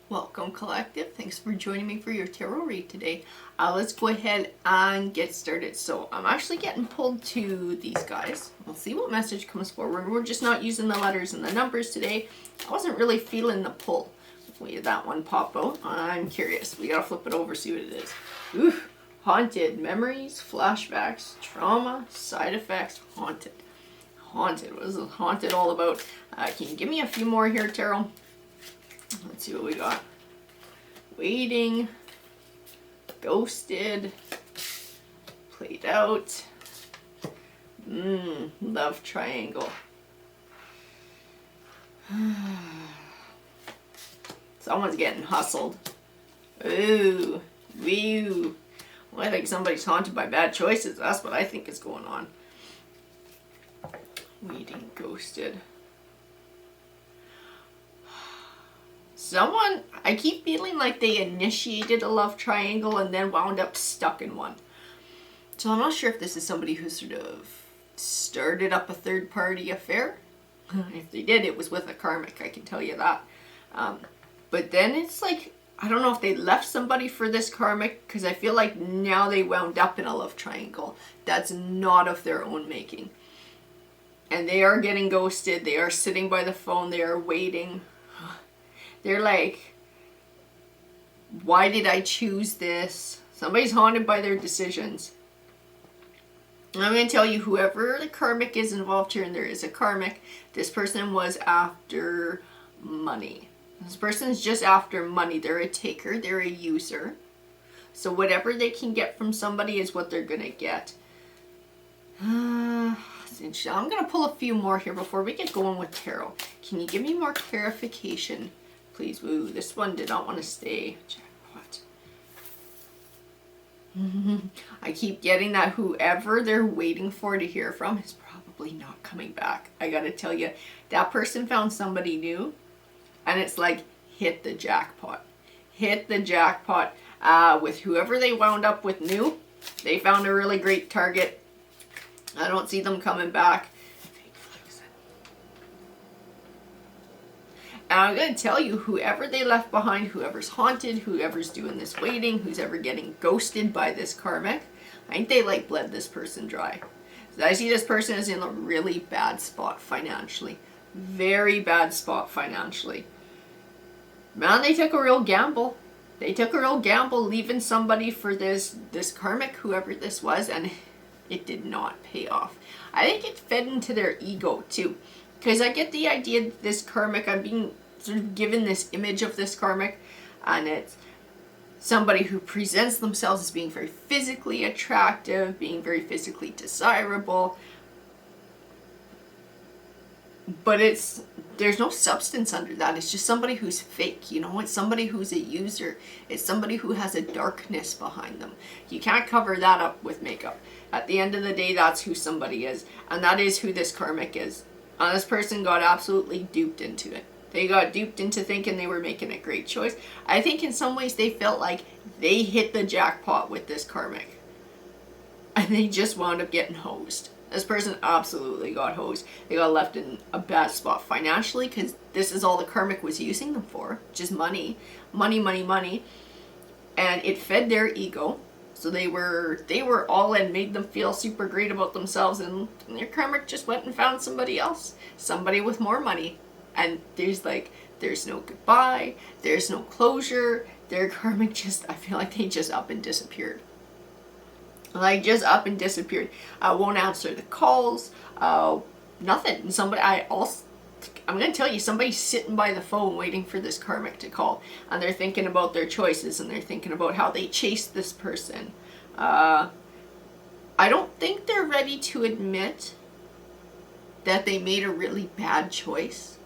Welcome, Collective. Thanks for joining me for your tarot read today. Let's go ahead and get started. So I'm actually getting pulled to these guys. We'll see what message comes forward. We're just not using the letters and the numbers today. I wasn't really feeling the pull. We had that one pop out. I'm curious. We gotta flip it over, see what it is. Ooh, haunted memories, flashbacks, trauma, side effects, haunted. Haunted. What is haunted all about? Can you give me a few more here, tarot? Let's see what we got. Waiting, ghosted, played out, love triangle. Someone's getting hustled. Ooh, woo. Well, I think somebody's haunted by bad choices. That's what I think is going on. Waiting, ghosted. Someone, I keep feeling like they initiated a love triangle and then wound up stuck in one. So I'm not sure if this is somebody who sort of started up a third party affair. If they did, it was with a karmic, I can tell you that. But then it's like, I don't know if they left somebody for this karmic, because I feel like now they wound up in a love triangle that's not of their own making. And they are getting ghosted, they are sitting by the phone, they are waiting. They're like, why did I choose this? Somebody's haunted by their decisions. And I'm going to tell you, whoever the karmic is involved here, and there is a karmic, this person was after money. This person's just after money. They're a taker. They're a user. So whatever they can get from somebody is what they're going to get. I'm going to pull a few more here before we get going with tarot. Can you give me more clarification? Please. Woo, this one did not want to stay. Jackpot. I keep getting that whoever they're waiting for to hear from is probably not coming back. I gotta tell you, that person found somebody new, and it's like, hit the jackpot. Hit the jackpot. With whoever they wound up with new, they found a really great target. I don't see them coming back. And I'm going to tell you, whoever they left behind, whoever's haunted, whoever's doing this waiting, who's ever getting ghosted by this karmic, I think they like bled this person dry. So I see this person is in a really bad spot financially. Very bad spot financially. Man, they took a real gamble. They took a real gamble leaving somebody for this karmic, whoever this was, and it did not pay off. I think it fed into their ego too. Because I get the idea that this karmic, I'm being sort of given this image of this karmic, and it's somebody who presents themselves as being very physically attractive, being very physically desirable, but there's no substance under that. It's just somebody who's fake, you know. It's somebody who's a user. It's somebody who has a darkness behind them. You can't cover that up with makeup. At the end of the day, that's who somebody is, and that is who this karmic is. And this person got absolutely duped into it. They got duped into thinking they were making a great choice. I think in some ways they felt like they hit the jackpot with this karmic. And they just wound up getting hosed. This person absolutely got hosed. They got left in a bad spot financially, because this is all the karmic was using them for. Just money. Money, money, money. And it fed their ego. So they were all in, made them feel super great about themselves, and their karmic just went and found somebody else. Somebody with more money. And there's no goodbye, there's no closure. Their karmic I feel like they just up and disappeared. Like, just up and disappeared. Won't answer the calls, nothing. I'm going to tell you, somebody's sitting by the phone waiting for this karmic to call. And they're thinking about their choices, and they're thinking about how they chased this person. I don't think they're ready to admit that they made a really bad choice.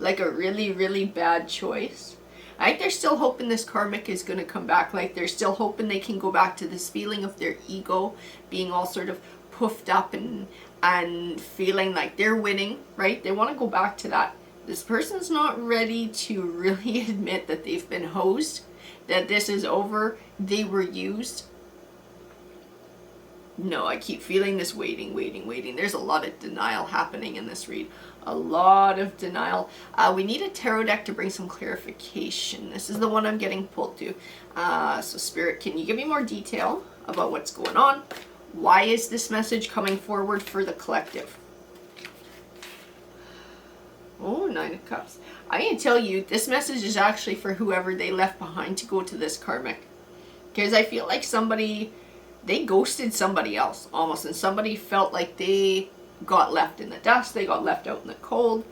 Like a really, really bad choice. I think they're still hoping this karmic is going to come back. Like, they're still hoping they can go back to this feeling of their ego being all sort of puffed up and feeling like they're winning, right? They want to go back to that. This person's not ready to really admit that they've been hosed, that this is over, they were used. No, I keep feeling this waiting, waiting, waiting. There's a lot of denial happening in this read. A lot of denial. We need a tarot deck to bring some clarification. This is the one I'm getting pulled to. So Spirit, can you give me more detail about what's going on? Why is this message coming forward for the collective? Oh, Nine of Cups. I can tell you, this message is actually for whoever they left behind to go to this karmic. Because I feel like somebody, they ghosted somebody else almost, and somebody felt like they got left in the dust, they got left out in the cold.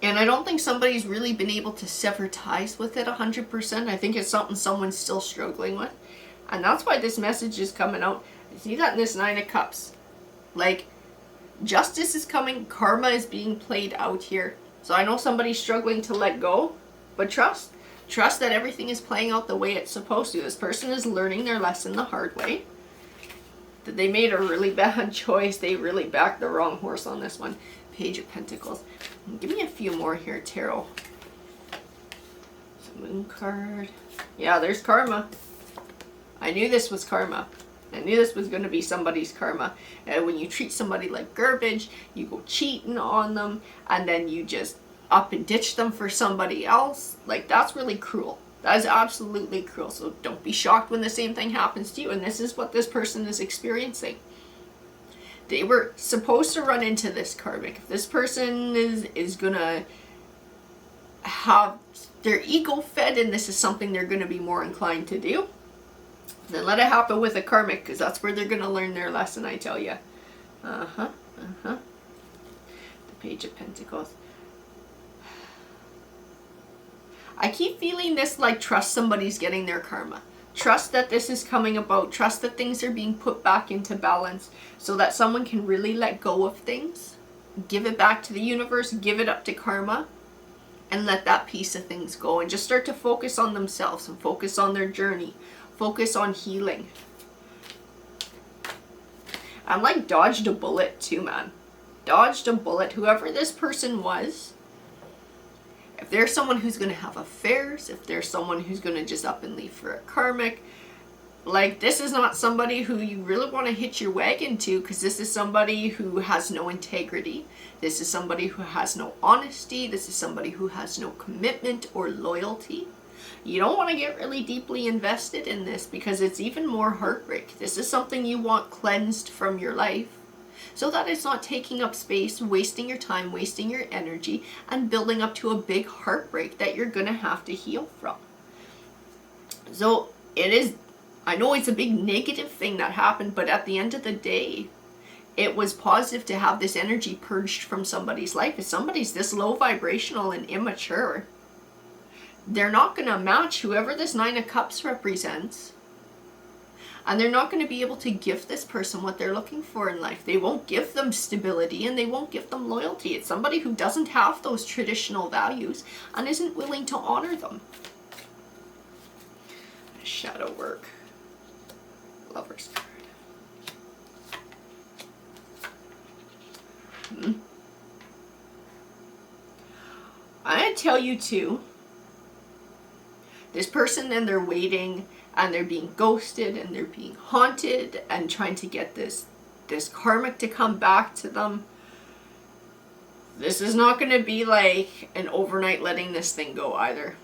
And I don't think somebody's really been able to sever ties with it 100%. I think it's something someone's still struggling with. And that's why this message is coming out. See that in this Nine of Cups? Like, justice is coming, karma is being played out here. So I know somebody's struggling to let go, but trust that everything is playing out the way it's supposed to. This person is learning their lesson the hard way. That they made a really bad choice. They really backed the wrong horse on this one. Page of Pentacles. Give me a few more here, Tarot. Moon card. Yeah, there's karma. I knew this was karma. I knew this was going to be somebody's karma. And when you treat somebody like garbage, you go cheating on them, and then you just up and ditch them for somebody else. Like, that's really cruel. That is absolutely cruel. So don't be shocked when the same thing happens to you. And this is what this person is experiencing. They were supposed to run into this karmic. If this person is going to have their ego fed, and this is something they're going to be more inclined to do, then let it happen with a karmic, because that's where they're going to learn their lesson, I tell you. The Page of Pentacles. I keep feeling this, like, trust somebody's getting their karma. Trust that this is coming about. Trust that things are being put back into balance so that someone can really let go of things. Give it back to the universe. Give it up to karma. And let that piece of things go. And just start to focus on themselves and focus on their journey. Focus on healing. I'm like dodged a bullet too, man. Dodged a bullet. Whoever this person was, if there's someone who's going to have affairs, if there's someone who's going to just up and leave for a karmic, like, this is not somebody who you really want to hitch your wagon to, because this is somebody who has no integrity. This is somebody who has no honesty. This is somebody who has no commitment or loyalty. You don't want to get really deeply invested in this, because it's even more heartbreak. This is something you want cleansed from your life, so that it's not taking up space, wasting your time, wasting your energy, and building up to a big heartbreak that you're going to have to heal from. So it is, I know it's a big negative thing that happened, but at the end of the day, it was positive to have this energy purged from somebody's life. If somebody's this low vibrational and immature, they're not going to match whoever this Nine of Cups represents. And they're not going to be able to give this person what they're looking for in life. They won't give them stability, and they won't give them loyalty. It's somebody who doesn't have those traditional values and isn't willing to honor them. Shadow work. Lover's card. I tell you too, this person, and they're waiting, and they're being ghosted, and they're being haunted, and trying to get this karmic to come back to them. This is not going to be like an overnight letting this thing go either.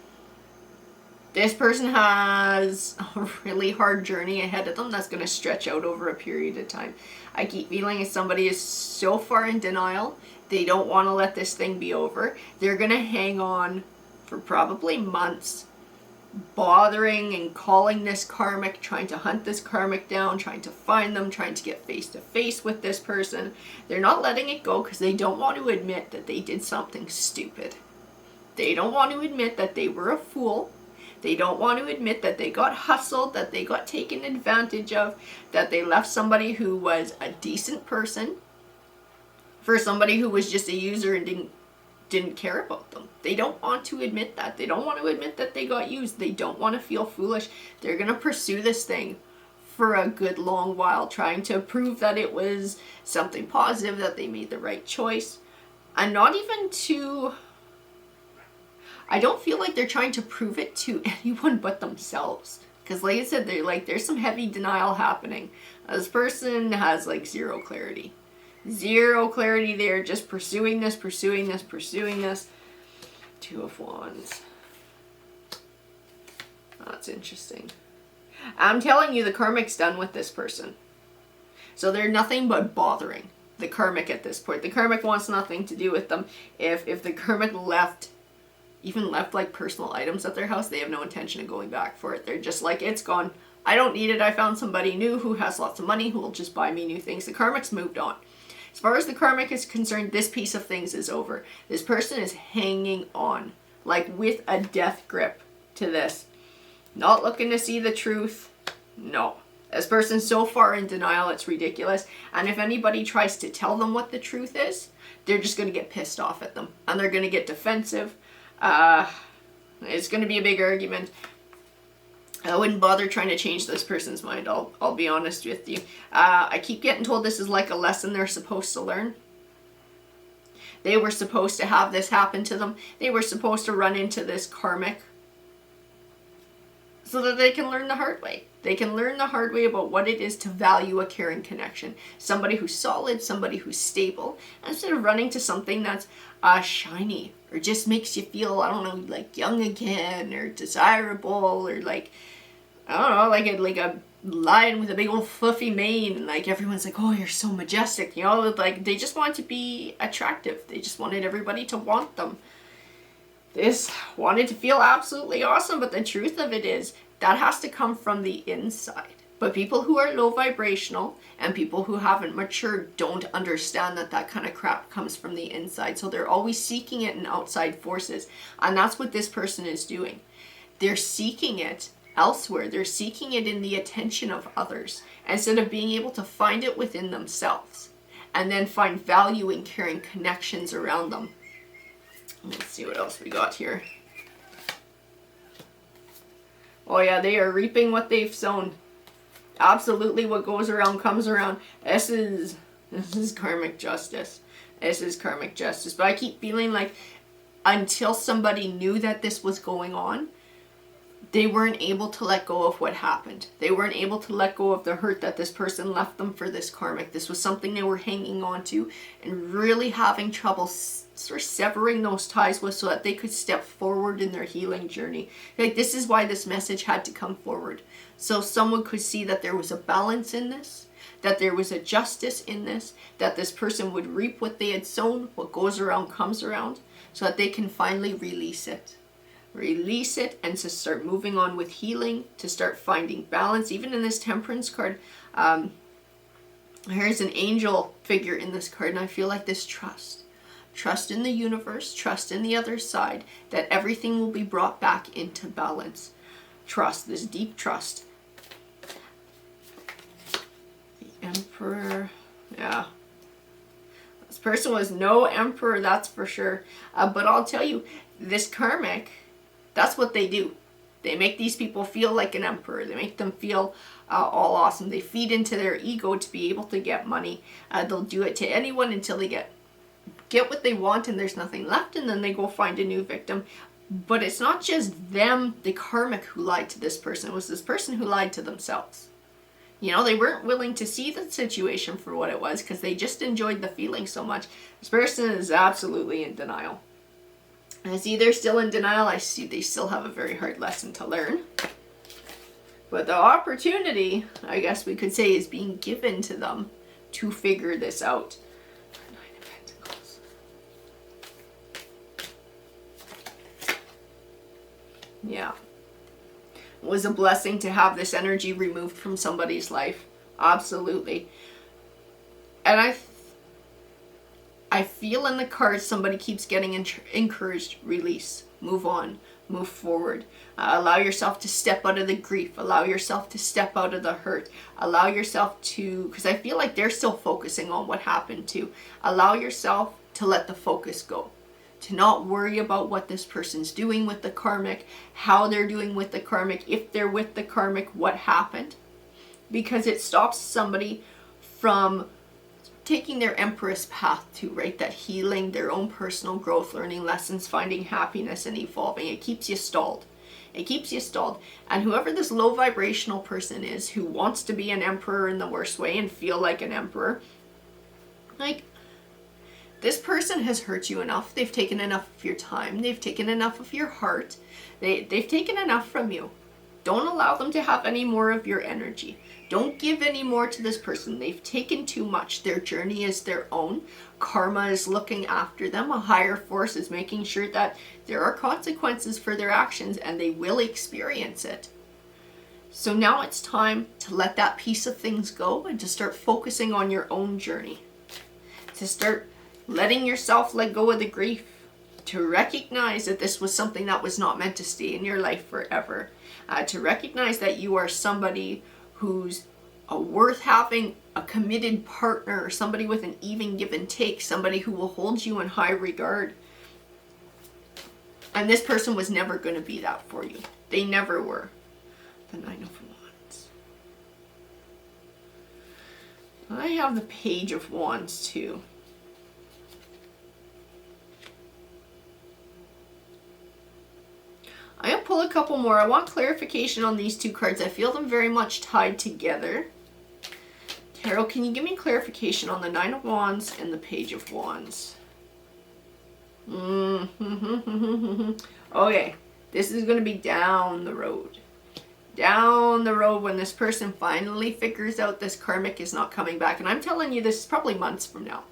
This person has a really hard journey ahead of them that's going to stretch out over a period of time. I keep feeling if somebody is so far in denial, they don't want to let this thing be over. They're going to hang on for probably months, bothering and calling this karmic, trying to hunt this karmic down, trying to find them, trying to get face to face with this person. They're not letting it go because they don't want to admit that they did something stupid. They don't want to admit that they were a fool. They don't want to admit that they got hustled, that they got taken advantage of, that they left somebody who was a decent person for somebody who was just a user and didn't care about them. They don't want to admit that. They don't want to admit that they got used. They don't want to feel foolish. They're going to pursue this thing for a good long while, trying to prove that it was something positive, that they made the right choice. And not even to, I don't feel like they're trying to prove it to anyone but themselves. Because like I said, there's some heavy denial happening. This person has like zero clarity. Zero clarity. They're just pursuing this. Two of Wands. That's interesting. I'm telling you, the karmic's done with this person. So they're nothing but bothering the karmic at this point. The karmic wants nothing to do with them. If the karmic even left like personal items at their house, they have no intention of going back for it. They're just like, it's gone. I don't need it. I found somebody new who has lots of money who will just buy me new things. The karmic's moved on. As far as the karmic is concerned, this piece of things is over. This person is hanging on, like with a death grip to this. Not looking to see the truth. No. This person's so far in denial, it's ridiculous. And if anybody tries to tell them what the truth is, they're just going to get pissed off at them. And they're going to get defensive. It's going to be a big argument. I wouldn't bother trying to change this person's mind. I'll be honest with you. I keep getting told this is like a lesson they're supposed to learn. They were supposed to have this happen to them. They were supposed to run into this karmic so that they can learn the hard way. They can learn the hard way about what it is to value a caring connection. Somebody who's solid, somebody who's stable, instead of running to something that's shiny or just makes you feel, I don't know, like young again or desirable or like, I don't know, like a lion with a big old fluffy mane and like everyone's like, oh, you're so majestic, you know, like they just want to be attractive. They just wanted everybody to want them. This wanted to feel absolutely awesome, but the truth of it is that has to come from the inside. But people who are low vibrational and people who haven't matured don't understand that that kind of crap comes from the inside. So they're always seeking it in outside forces. And that's what this person is doing. They're seeking it elsewhere. They're seeking it in the attention of others instead of being able to find it within themselves and then find value in caring connections around them. Let's see what else we got here. Oh yeah, they are reaping what they've sown. Absolutely, what goes around comes around. This is karmic justice. This is karmic justice. But I keep feeling like until somebody knew that this was going on, they weren't able to let go of what happened. They weren't able to let go of the hurt that this person left them for this karmic. This was something they were hanging on to and really having trouble sort of severing those ties with so that they could step forward in their healing journey. Like, this is why this message had to come forward. So someone could see that there was a balance in this, that there was a justice in this, that this person would reap what they had sown, what goes around comes around, so that they can finally release it. Release it and to start moving on with healing, to start finding balance. Even in this Temperance card, here's an angel figure in this card, and I feel like this trust. Trust in the universe, trust in the other side, that everything will be brought back into balance. Trust, this deep trust. The Emperor, yeah. This person was no emperor, that's for sure. But I'll tell you, this karmic, that's what they do. They make these people feel like an emperor. They make them feel all awesome. They feed into their ego to be able to get money. They'll do it to anyone until they get what they want and there's nothing left, and then they go find a new victim. But it's not just them, the karmic, who lied to this person. It was this person who lied to themselves. You know, they weren't willing to see the situation for what it was because they just enjoyed the feeling so much. This person is absolutely in denial. I see they're still in denial. I see they still have a very hard lesson to learn. But the opportunity, I guess we could say, is being given to them to figure this out. Nine of Pentacles. Yeah. It was a blessing to have this energy removed from somebody's life. Absolutely. And I feel in the cards somebody keeps getting encouraged. Release. Move on. Move forward. Allow yourself to step out of the grief. Allow yourself to step out of the hurt. Allow yourself to, because I feel like they're still focusing on what happened too. Allow yourself to let the focus go. To not worry about what this person's doing with the karmic, how they're doing with the karmic, if they're with the karmic, what happened. Because it stops somebody from taking their empress path to, right? That healing, their own personal growth, learning lessons, finding happiness and evolving. It keeps you stalled. It keeps you stalled. And whoever this low vibrational person is who wants to be an emperor in the worst way and feel like an emperor, like, this person has hurt you enough. They've taken enough of your time. They've taken enough of your heart. They've taken enough from you. Don't allow them to have any more of your energy. Don't give any more to this person. They've taken too much. Their journey is their own. Karma is looking after them. A higher force is making sure that there are consequences for their actions, and they will experience it. So now it's time to let that piece of things go and to start focusing on your own journey. To start letting yourself let go of the grief. To recognize that this was something that was not meant to stay in your life forever. To recognize that you are somebody who's worth having a committed partner, or somebody with an even give and take, somebody who will hold you in high regard. And this person was never going to be that for you. They never were. The Nine of Wands. I have the Page of Wands too. I'm going to pull a couple more. I want clarification on these two cards. I feel them very much tied together. Tarot, can you give me clarification on the Nine of Wands and the Page of Wands? Okay, this is going to be down the road. Down the road, when this person finally figures out this karmic is not coming back. And I'm telling you, this is probably months from now.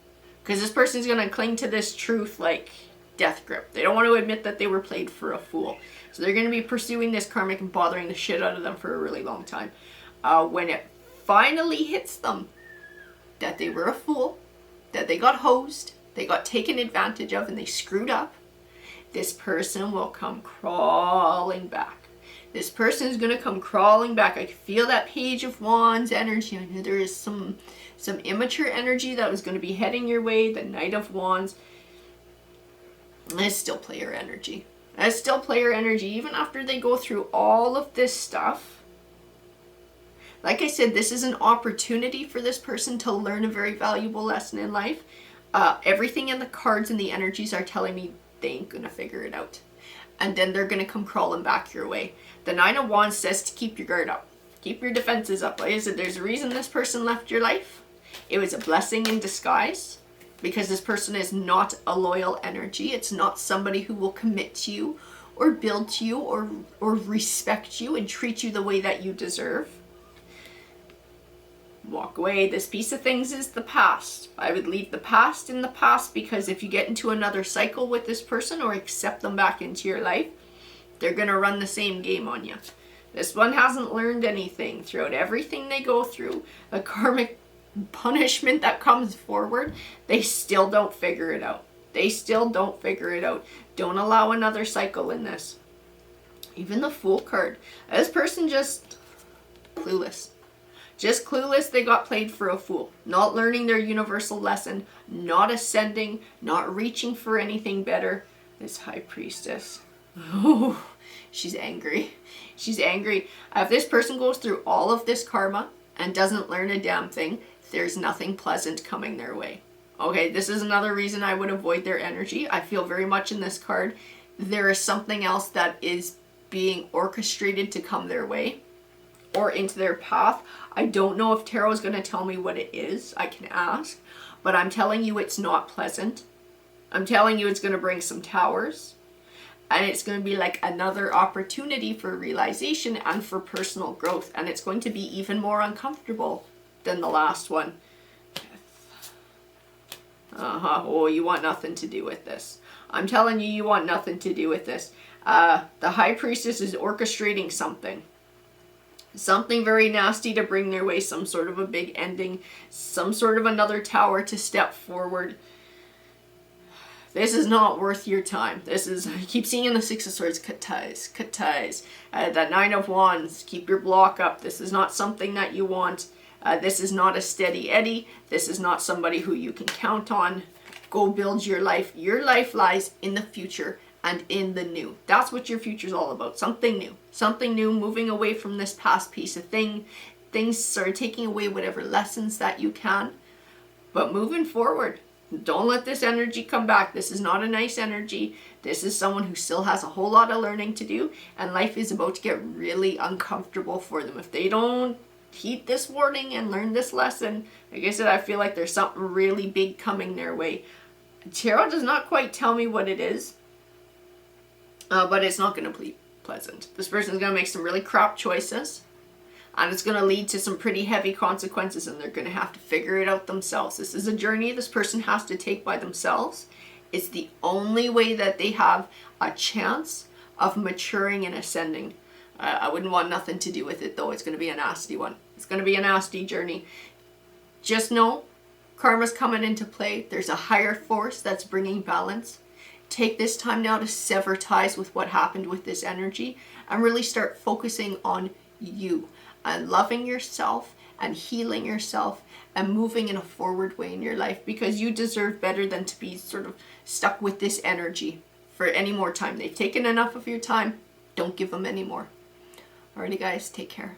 Because this person's going to cling to this truth like death grip. They don't want to admit that they were played for a fool. So they're going to be pursuing this karmic and bothering the shit out of them for a really long time. When it finally hits them that they were a fool, that they got hosed, they got taken advantage of, and they screwed up, this person will come crawling back. This person is going to come crawling back. I can feel that Page of Wands energy. I know there is some immature energy that was going to be heading your way. The Knight of Wands. It's still player energy. It's still player energy even after they go through all of this stuff. Like I said, this is an opportunity for this person to learn a very valuable lesson in life. Everything in the cards and the energies are telling me they ain't gonna figure it out. And then they're gonna come crawling back your way. The Nine of Wands says to keep your guard up. Keep your defenses up. Like I said, there's a reason this person left your life. It was a blessing in disguise. Because this person is not a loyal energy. It's not somebody who will commit to you or build to you or respect you and treat you the way that you deserve. Walk away. This piece of things is the past. I would leave the past in the past, because if you get into another cycle with this person or accept them back into your life, they're going to run the same game on you. This one hasn't learned anything throughout everything they go through. A karmic punishment that comes forward, they still don't figure it out. They still don't figure it out. Don't allow another cycle in this. Even the Fool card. This person just clueless. Just clueless. They got played for a fool. Not learning their universal lesson. Not ascending. Not reaching for anything better. This High Priestess. Oh, she's angry. She's angry. If this person goes through all of this karma and doesn't learn a damn thing, there's nothing pleasant coming their way. Okay, this is another reason I would avoid their energy. I feel very much in this card there is something else that is being orchestrated to come their way or into their path. I don't know if tarot is going to tell me what it is. I can ask, but I'm telling you it's not pleasant. I'm telling you it's going to bring some towers, and it's going to be like another opportunity for realization and for personal growth, and it's going to be even more uncomfortable than the last one. Oh, you want nothing to do with this. I'm telling you, you want nothing to do with this. The High Priestess is orchestrating something. Something very nasty to bring their way. Some sort of a big ending. Some sort of another tower to step forward. This is not worth your time. This is, I keep seeing in the Six of Swords, cut ties, cut ties. That Nine of Wands, keep your block up. This is not something that you want. This is not a steady Eddie. This is not somebody who you can count on. Go build your life. Your life lies in the future and in the new. That's what your future is all about. Something new. Something new, moving away from this past piece of thing. Things are taking away whatever lessons that you can. But moving forward. Don't let this energy come back. This is not a nice energy. This is someone who still has a whole lot of learning to do, and life is about to get really uncomfortable for them. If they don't heed this warning and learn this lesson, like I said, I feel like there's something really big coming their way. Tarot does not quite tell me what it is, but it's not going to be pleasant. This person's going to make some really crap choices, and it's going to lead to some pretty heavy consequences, and they're going to have to figure it out themselves. This is a journey this person has to take by themselves. It's the only way that they have a chance of maturing and ascending. I wouldn't want nothing to do with it, though. It's going to be a nasty one. It's going to be a nasty journey. Just know, karma's coming into play. There's a higher force that's bringing balance. Take this time now to sever ties with what happened with this energy and really start focusing on you and loving yourself and healing yourself and moving in a forward way in your life, because you deserve better than to be sort of stuck with this energy for any more time. They've taken enough of your time. Don't give them any more. Alrighty guys, take care.